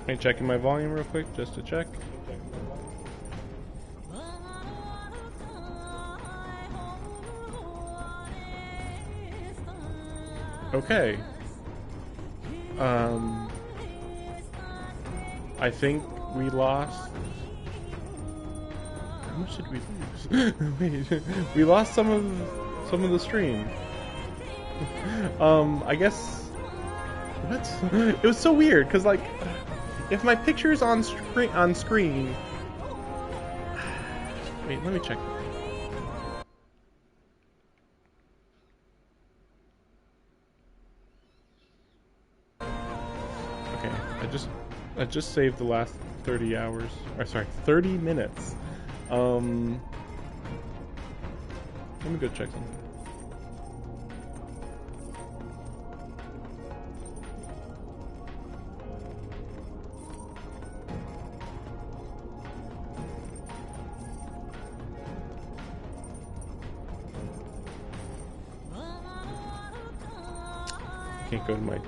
Am I checking my volume real quick just to check? Okay. I think we lost. How much did we lose? Wait, we lost some of the stream. I guess. What? It was so weird because like, if my picture's on screen. Wait, let me check. Okay, I just saved the last 30 hours. Or sorry, 30 minutes. Let me go check something. Can't go to my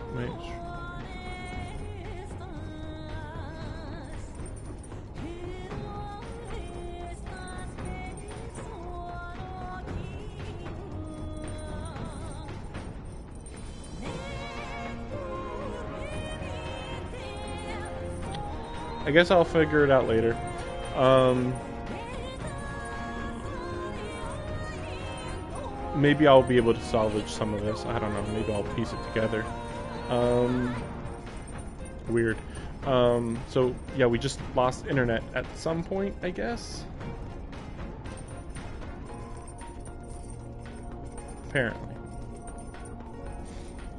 I guess I'll figure it out later. Maybe I'll be able to salvage some of this. I don't know. Maybe I'll piece it together. Weird. So yeah, we just lost internet at some point, I guess. Apparently.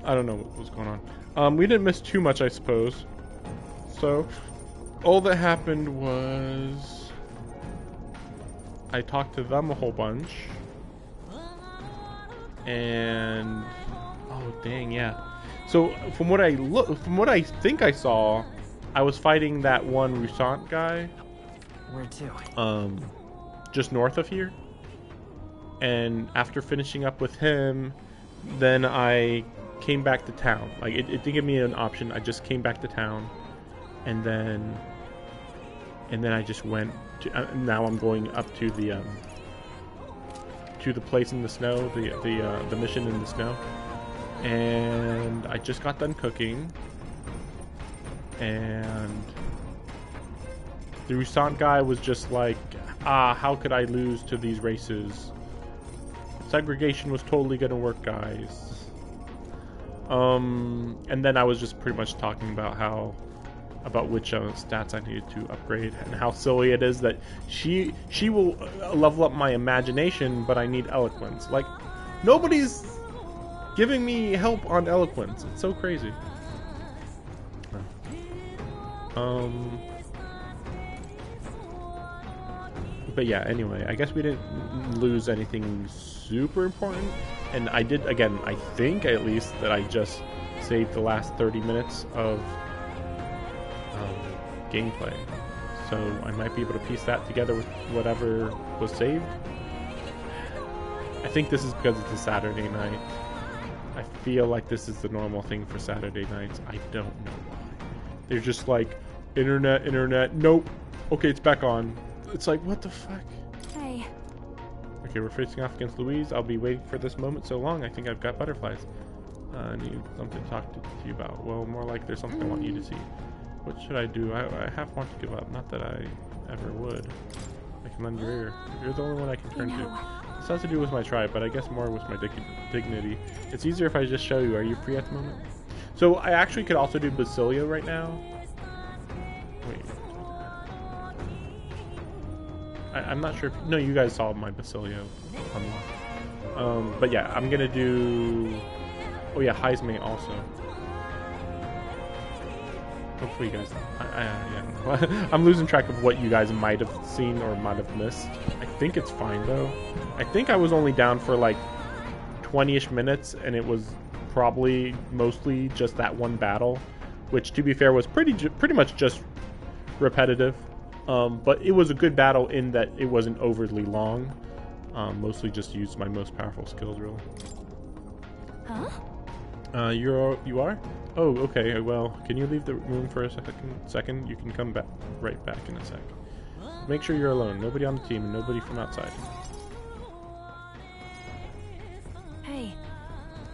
I don't know what was going on. We didn't miss too much, I suppose. So, all that happened was I talked to them a whole bunch. And oh dang, yeah. So from what I think I saw, I was fighting that one Rusant guy. Where to? Just north of here. And after finishing up with him, then I came back to town. Like it didn't give me an option. I just came back to town, and then I just went to. Now I'm going up to the place in the snow, the mission in the snow, and I just got done cooking, and the Rusant guy was just like, how could I lose to these races? Segregation was totally gonna work, guys. And then I was just pretty much talking about which stats I needed to upgrade and how silly it is that she will level up my imagination, but I need eloquence. Like, nobody's giving me help on eloquence. It's so crazy. But yeah, anyway, I guess we didn't lose anything super important. And I did, again, I think at least that I just saved the last 30 minutes of gameplay. So I might be able to piece that together with whatever was saved. I think this is because it's a Saturday night. I feel like this is the normal thing for Saturday nights. I don't know why. They're just like, internet, nope. Okay, it's back on. It's like, what the fuck? Hey. Okay, we're facing off against Louise. I'll be waiting for this moment so long. I think I've got butterflies. I need something to talk to you about. Well, more like there's something I want you to see. What should I do? I half want to give up. Not that I ever would. I can lend your ear. You're the only one I can turn to. This has to do with my tribe, but I guess more with my dignity. It's easier if I just show you. Are you free at the moment? So I actually could also do Basilio right now. Wait. I'm not sure if... No, you guys saw my Basilio unlock. But yeah, I'm gonna do... Oh yeah, Heismate also. Hopefully you guys... yeah. I'm losing track of what you guys might have seen or might have missed. I think it's fine though. I think I was only down for like 20-ish minutes, and it was probably mostly just that one battle, which to be fair was pretty much just repetitive. But it was a good battle in that it wasn't overly long. Mostly just used my most powerful skills, really. Huh? You are? Oh, okay. Well, can you leave the room for a second? You can come back right back in a sec. Make sure you're alone. Nobody on the team and nobody from outside. Hey.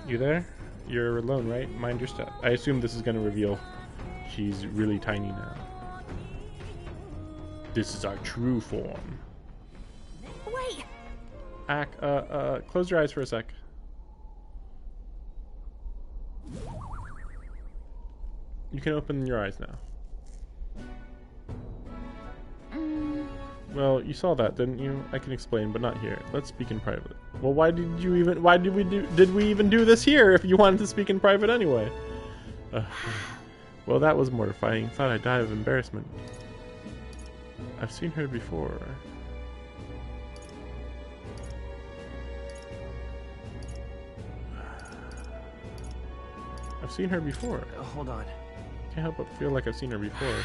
You there? You're alone, right? Mind your step. I assume this is going to reveal she's really tiny now. This is our true form. Wait. Close your eyes for a sec. You can open your eyes now. Well, you saw that, didn't you? I can explain, but not here. Let's speak in private. Well, why did we even do this here if you wanted to speak in private anyway? Well, that was mortifying. Thought I'd die of embarrassment. I've seen her before. I've seen her before. Hold on. Can't help but feel like I've seen her before.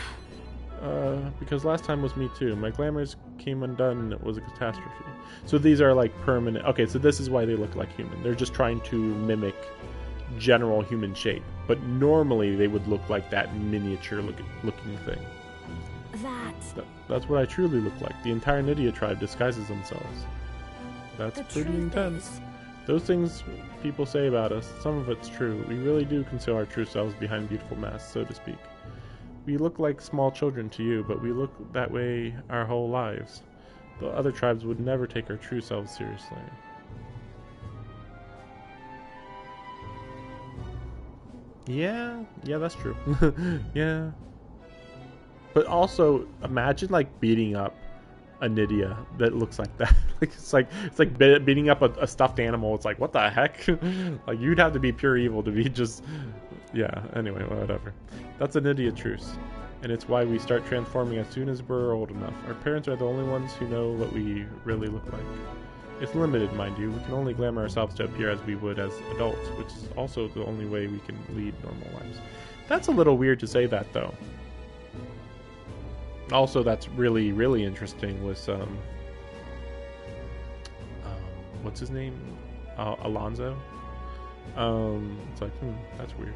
Because last time was me too. My glamours came undone and it was a catastrophe. So these are like permanent. Okay, so this is why they look like human. They're just trying to mimic general human shape. But normally they would look like that miniature looking thing. That's what I truly look like. The entire Nydia tribe disguises themselves. That's pretty intense. Those things people say about us, some of it's true. We really do conceal our true selves behind beautiful masks, so to speak. We look like small children to you, but we look that way our whole lives. The other tribes would never take our true selves seriously. Yeah, that's true. Yeah. But also, imagine like beating up a Nydia that looks like that. It's like beating up a stuffed animal. It's like, what the heck? Like, you'd have to be pure evil to be just... Yeah, anyway, whatever. That's a Nydia truce. And it's why we start transforming as soon as we're old enough. Our parents are the only ones who know what we really look like. It's limited, mind you. We can only glamour ourselves to appear as we would as adults, which is also the only way we can lead normal lives. That's a little weird to say that, though. Also, that's really, really interesting was, what's his name? Alonso? It's like, that's weird.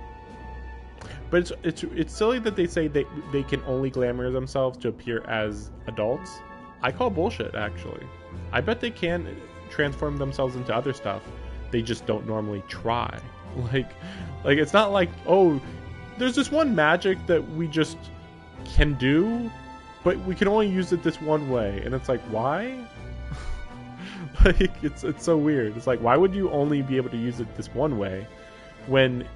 But it's silly that they say they can only glamour themselves to appear as adults. I call bullshit, actually. I bet they can transform themselves into other stuff. They just don't normally try. Like it's not like, oh, there's this one magic that we just can do, but we can only use it this one way. And it's like, why? Like, it's so weird. It's like, why would you only be able to use it this one way when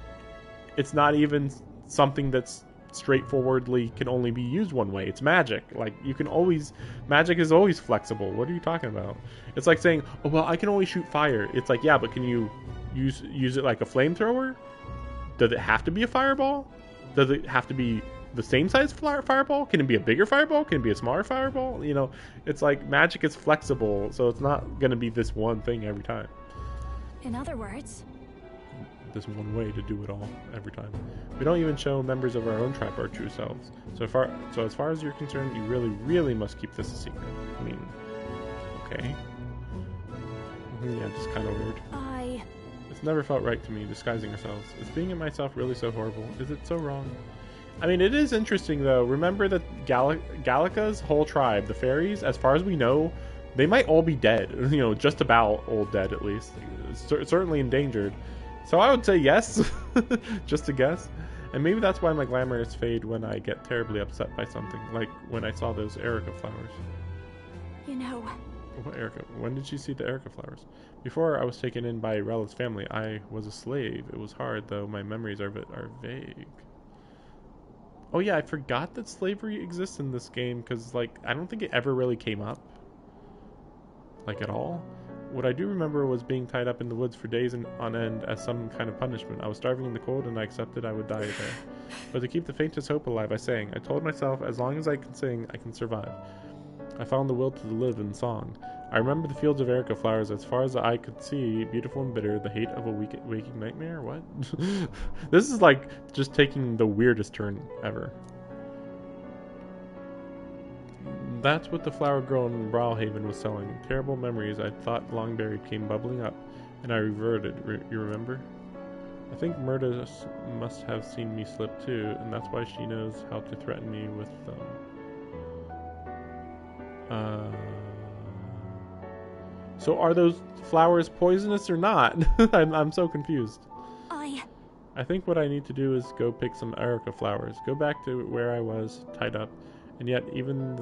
it's not even something that's straightforwardly can only be used one way? It's magic. Like, you can always... Magic is always flexible. What are you talking about? It's like saying, oh, well, I can only shoot fire. It's like, yeah, but can you use it like a flamethrower? Does it have to be a fireball? Does it have to be the same size fireball? Can it be a bigger fireball? Can it be a smaller fireball? You know, it's like magic is flexible, so it's not going to be this one thing every time. In other words, this one way to do it all every time. We don't even show members of our own tribe our true selves. So as far as you're concerned, you really, really must keep this a secret. I mean, okay. Yeah, just kind of weird. It's never felt right to me, disguising ourselves. Is being it myself really so horrible? Is it so wrong? I mean, it is interesting, though. Remember that Gallica's whole tribe, the fairies, as far as we know, they might all be dead. You know, just about all dead, at least. Certainly endangered. So I would say yes, just to guess. And maybe that's why my glamours fade when I get terribly upset by something, like when I saw those Erica flowers. You know... What Erica? When did you see the Erica flowers? Before I was taken in by Rella's family, I was a slave. It was hard, though my memories are vague. Oh yeah, I forgot that slavery exists in this game, because, like, I don't think it ever really came up. Like, at all. What I do remember was being tied up in the woods for days on end as some kind of punishment. I was starving in the cold, and I accepted I would die there. But to keep the faintest hope alive, I sang. I told myself, as long as I can sing, I can survive. I found the will to live in song. I remember the fields of Erica flowers as far as the eye could see, beautiful and bitter, the hate of a waking nightmare? What? This is like just taking the weirdest turn ever. That's what the flower girl in Brawlhaven was selling. Terrible memories I'd thought long buried came bubbling up, and I reverted. You remember? I think Murda must have seen me slip too, and that's why she knows how to threaten me with So are those flowers poisonous or not? I'm so confused. I think what I need to do is go pick some Erica flowers. Go back to where I was, tied up, and yet even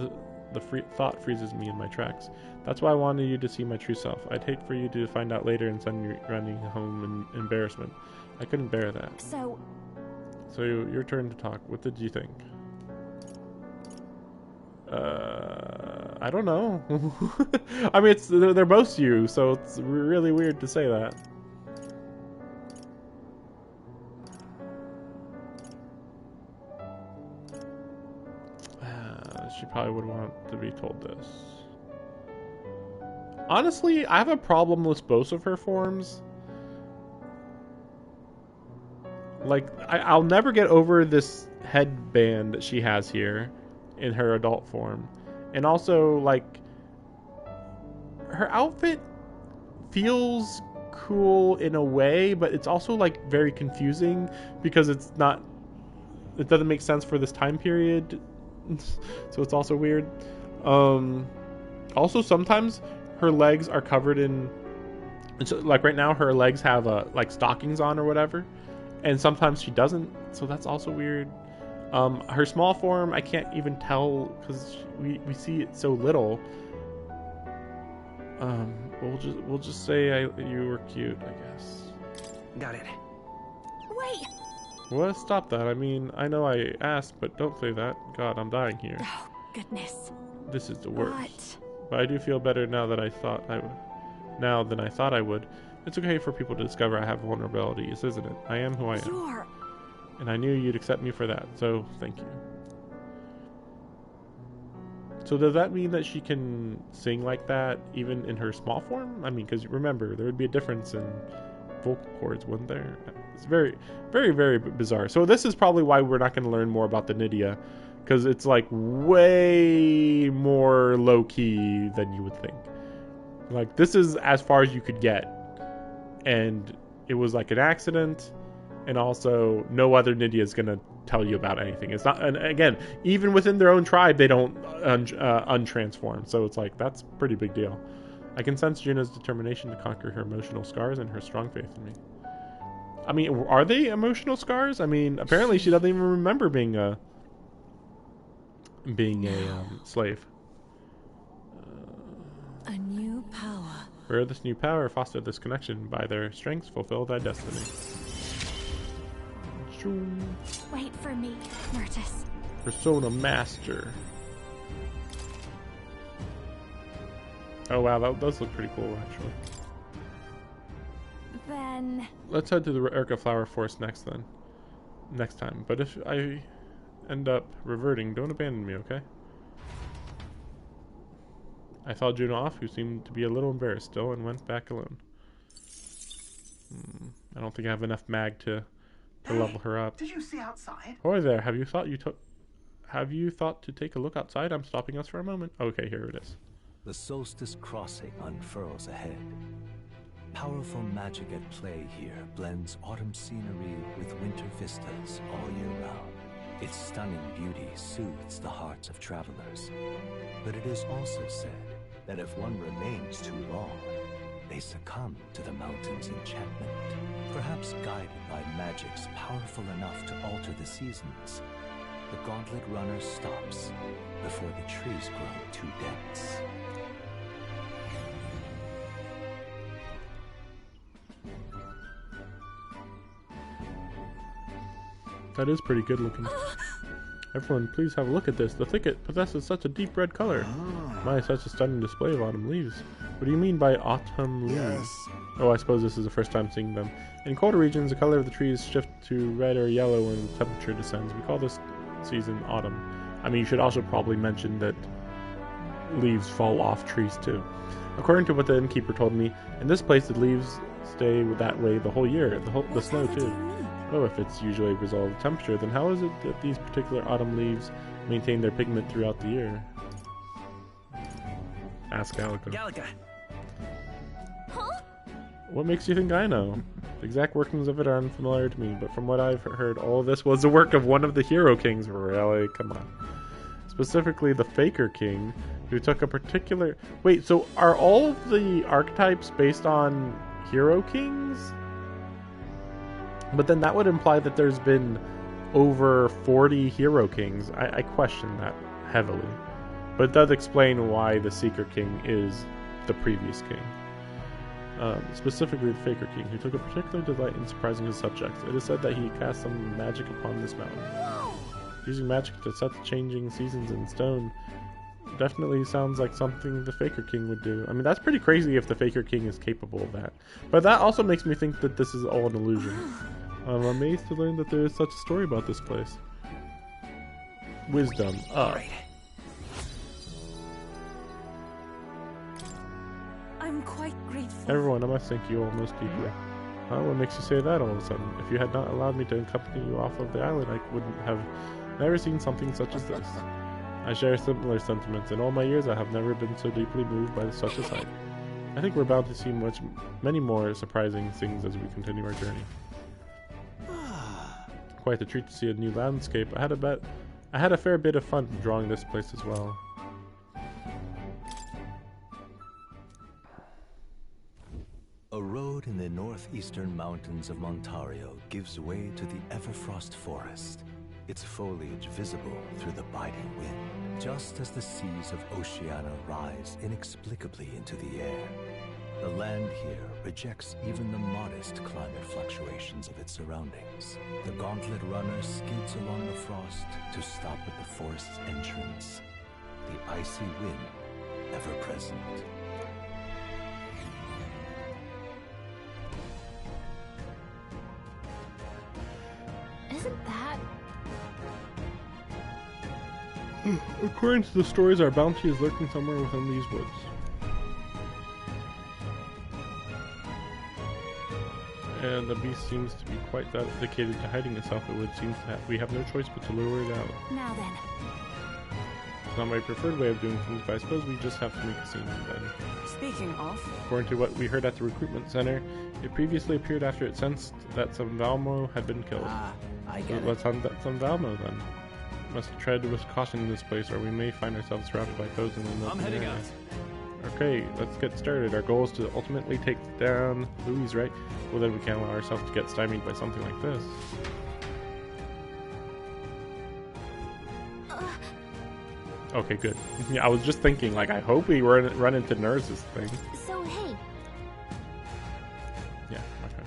the thought freezes me in my tracks. That's why I wanted you to see my true self. I'd hate for you to find out later and send me running home in embarrassment. I couldn't bear that. So your turn to talk. What did you think? I don't know. I mean, they're both you, so it's really weird to say that. She probably would want to be told this. Honestly, I have a problem with both of her forms. Like, I'll never get over this headband that she has here in her adult form. And also, like, her outfit feels cool in a way, but it's also, like, very confusing because it doesn't make sense for this time period. So it's also weird. Also, sometimes her legs are covered in, like right now her legs have like stockings on or whatever, and sometimes she doesn't, so that's also weird. Her small form, I can't even tell because we see it so little. We'll just say you were cute, I guess. Got it. wait. What? Stop that. I mean, I know I asked, but don't say that. God, I'm dying here. Oh goodness. This is the worst. What? But I do feel better now than I thought I would. It's okay for people to discover I have vulnerabilities, isn't it? I am who I am. You're... And I knew you'd accept me for that, so thank you. So does that mean that she can sing like that even in her small form? I mean, because remember, there would be a difference in vocal cords, wouldn't there? It's very, very, very bizarre. So this is probably why we're not going to learn more about the Nydia, because it's like way more low-key than you would think. Like, this is as far as you could get, and it was like an accident, and also no other Nydia is going to tell you about anything. It's not, and again, even within their own tribe, they don't untransform, so it's like, that's a pretty big deal. I can sense Juno's determination to conquer her emotional scars and her strong faith in me. I mean, are they emotional scars? I mean, apparently she doesn't even remember being a slave. A new power. Where this new power foster this connection. By their strengths, fulfill thy destiny. Wait for me, Myrtis. Persona Master. Oh wow, that does look pretty cool, actually. Then... Let's head to the Erica Flower Forest next time. But if I end up reverting, don't abandon me, okay? I saw Juno off, who seemed to be a little embarrassed still, and went back alone. I don't think I have enough mag to level her up. Did you see outside? Hoy there, have you thought to take a look outside? I'm stopping us for a moment. Okay, here it is. The Solstice Crossing unfurls ahead. Powerful magic at play here blends autumn scenery with winter vistas all year round. Its stunning beauty soothes the hearts of travelers. But it is also said that if one remains too long, they succumb to the mountain's enchantment. Perhaps guided by magics powerful enough to alter the seasons, the Gauntlet Runner stops before the trees grow too dense. That is pretty good looking. Everyone, please have a look at this. The thicket possesses such a deep red color. My, such a stunning display of autumn leaves. What do you mean by autumn leaves? Yes. Oh, I suppose this is the first time seeing them. In colder regions, the color of the trees shift to red or yellow when the temperature descends. We call this season autumn. I mean, you should also probably mention that leaves fall off trees too. According to what the innkeeper told me, in this place the leaves stay that way the whole year. The snow too. Oh, if it's usually a result of temperature, then how is it that these particular autumn leaves maintain their pigment throughout the year? Ask Gallica. Gallica. Huh? What makes you think I know? The exact workings of it are unfamiliar to me, but from what I've heard, all of this was the work of one of the Hero Kings. Really? Come on. Specifically, the Faker King, who took a particular... Wait, so are all of the archetypes based on Hero Kings? But then that would imply that there's been over 40 Hero Kings. I question that heavily. But it does explain why the Seeker King is the previous king. Specifically the Faker King, who took a particular delight in surprising his subjects. It is said that he cast some magic upon this mountain. Using magic to set the changing seasons in stone definitely sounds like something the Faker King would do. I mean, that's pretty crazy if the Faker King is capable of that. But that also makes me think that this is all an illusion. I'm amazed to learn that there is such a story about this place. Wisdom up. Right. I'm quite grateful. Everyone, I must thank you all most deeply. What makes you say that all of a sudden? If you had not allowed me to accompany you off of the island, I wouldn't have never seen something such as this. I share similar sentiments. In all my years, I have never been so deeply moved by such a sight. I think we're bound to see many more surprising things as we continue our journey. Quite a treat to see a new landscape. I had a fair bit of fun drawing this place as well. A road in the northeastern mountains of Montario gives way to the Everfrost Forest, its foliage visible through the biting wind, just as the seas of Oceania rise inexplicably into the air. The land here rejects even the modest climate fluctuations of its surroundings. The gauntlet runner skids along the frost to stop at the forest's entrance, the icy wind ever present. Isn't that... According to the stories, our bounty is lurking somewhere within these woods. And the beast seems to be quite dedicated to hiding itself. It would seem that we have no choice but to lure it out. Now then. It's not my preferred way of doing things, but I suppose we just have to make a scene then. Speaking of, According to what we heard at the recruitment center, it previously appeared after it sensed that some Valmo had been killed. I So get it. let's hunt some Valmo then. Must tread with caution in this place, or we may find ourselves surrounded by foes in the open area. Okay, let's get started. Our goal is to ultimately take down Louise, right? Well, then we can't allow ourselves to get stymied by something like this. Okay, good. Yeah, I was just thinking, like, I hope we run into Nurse's thing. So, hey, Yeah, okay.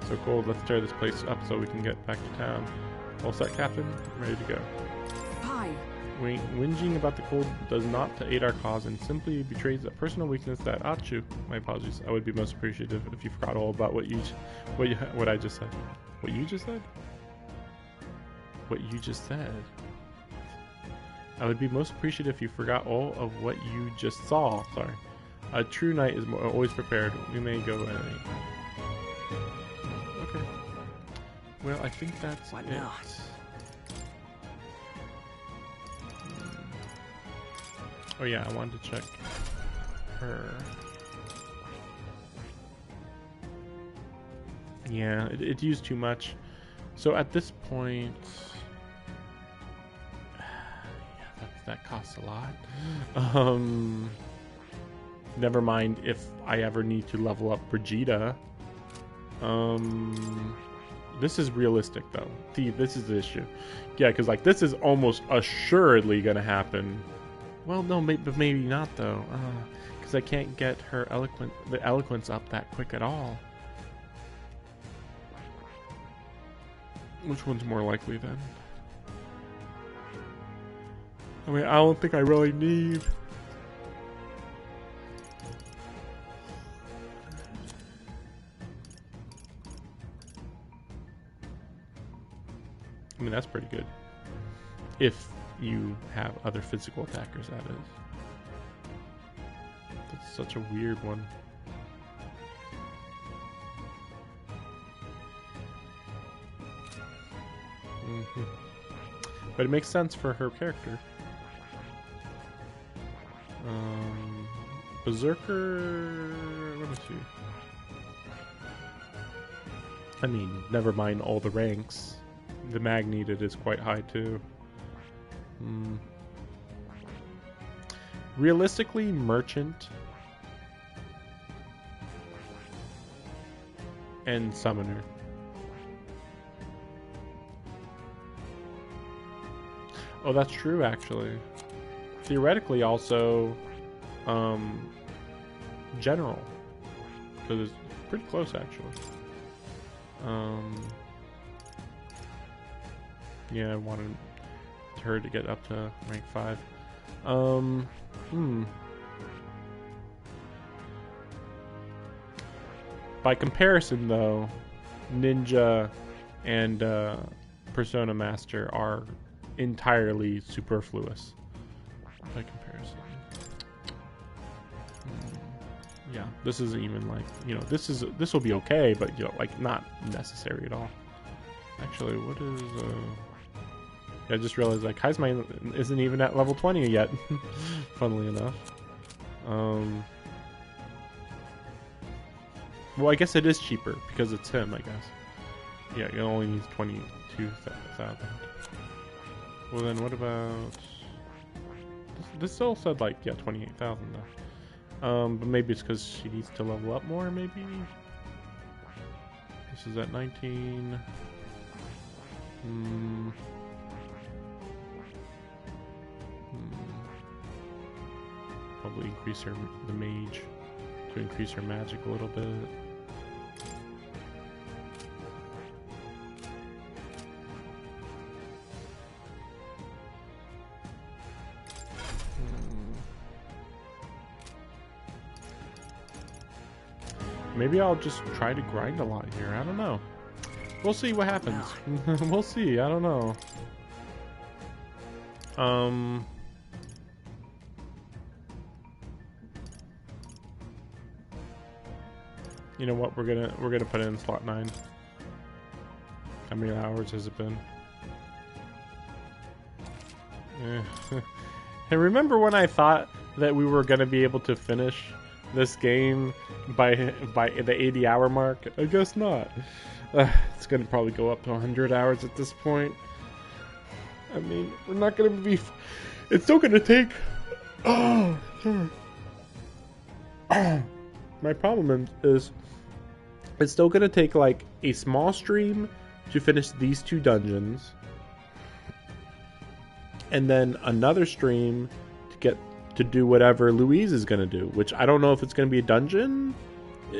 So cool, let's tear this place up so we can get back to town. All set, Captain? Ready to go. Fine. Whinging about the cold does not to aid our cause and simply betrays a personal weakness that Achu. My apologies. I would be most appreciative if you forgot all about what I just said. What you just said? What you just said. I would be most appreciative if you forgot all of what you just saw. Sorry. A true knight is always prepared. We may go at any time. Okay. Well, I think that's What it. now? Oh yeah, I wanted to check her. Yeah, it used too much. So at this point, yeah, that costs a lot. Never mind if I ever need to level up Brigida. This is realistic though. This is the issue. Yeah, because like this is almost assuredly gonna happen. Well, no, maybe not though, because I can't get her eloquence up that quick at all. Which one's more likely then? I mean, I don't think I really need. I mean, that's pretty good. If you have other physical attackers, that is. That's such a weird one. But it makes sense for her character. Berserker. Let me see. I mean, never mind all the ranks. The mag needed is quite high too. Realistically, merchant and summoner. Oh, that's true, actually. Theoretically, also, general, because it's pretty close, actually. Yeah, I wanted her to get up to rank 5. By comparison, though, Ninja and Persona Master are entirely superfluous. By comparison. Yeah, this isn't even like, you know, this will be okay, but, you know, like, not necessary at all. Actually, what is I just realized, like, Heisman isn't even at level 20 yet, funnily enough. Well, I guess it is cheaper because it's him, I guess. Yeah, it only needs 22,000. Well, then what about... This still said, like, yeah, 28,000 though. But maybe it's because she needs to level up more, maybe? This is at 19. Probably increase the mage to increase her magic a little bit. Maybe I'll just try to grind a lot here. I don't know. We'll see what happens. We'll see. I don't know. You know what? We're gonna put in slot 9. How many hours has it been? Hey, remember when I thought that we were gonna be able to finish this game by the 80-hour mark? I guess not. It's gonna probably go up to 100 hours at this point. I mean, we're not gonna be. It's still gonna take. Oh, my problem is it's still gonna take like a small stream to finish these 2 dungeons, and then another stream to get to do whatever Louise is gonna do, which I don't know if it's gonna be a dungeon.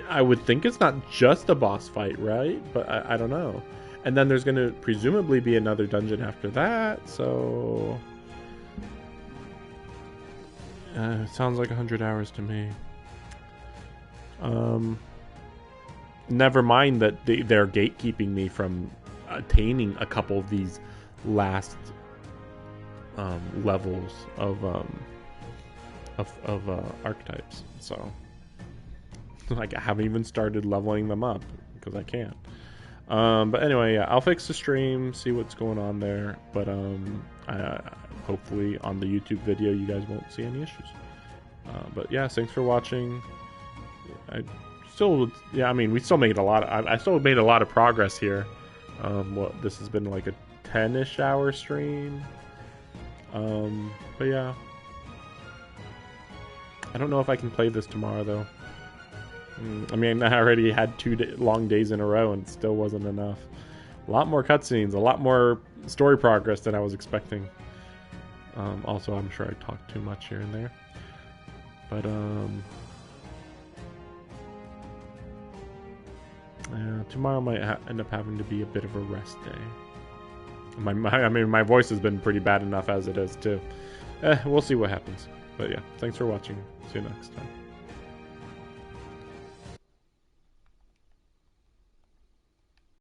I would think it's not just a boss fight, right? But I don't know. And then there's gonna presumably be another dungeon after that, so it sounds like 100 hours to me. Never mind that they're gatekeeping me from attaining a couple of these last levels of archetypes. So, like, I haven't even started leveling them up because I can't. But anyway, yeah, I'll fix the stream, see what's going on there. But hopefully on the YouTube video you guys won't see any issues. But yeah, thanks for watching. I mean, we still made a lot. I still made a lot of progress here. This has been like a 10-ish hour stream. But yeah, I don't know if I can play this tomorrow though. I mean, I already had 2 long days in a row and it still wasn't enough. A lot more cutscenes, a lot more story progress than I was expecting. Also, I'm sure I talked too much here and there. But, tomorrow might end up having to be a bit of a rest day. I mean, my voice has been pretty bad enough as it is, too. We'll see what happens. But yeah, thanks for watching. See you next time.